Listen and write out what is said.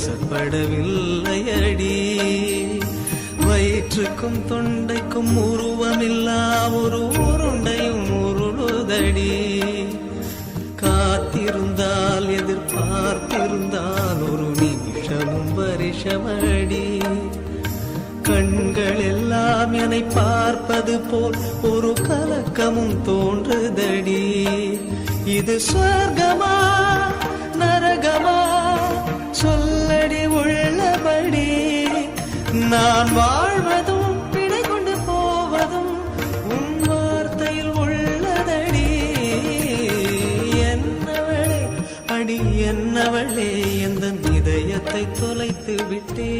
வசப்படவில்லையடி. வயிற்றுக்கும் தொண்டைக்கும் உருவமில்லா ஒரு உருண்டையும் உருளுதடி. காத்திருந்தால் எதிர்பார்த்திருந்தால் ஒரு நிமிஷமும் வருஷமடி. கண்கள் எல்லாம் என்னை பார்ப்பது போல் ஒரு கலக்கமும் தோன்றுதடி. இது சொர்க்கமா நரகமா சொல்லடி உள்ளபடி. நான் வாழ்வதும் பிழை கொண்டு போவதும் உன் வார்த்தையில் உள்ளதடி. என்னவளே அடி என்னவளே எந்த இதயத்தை தொலைத்து விட்டே.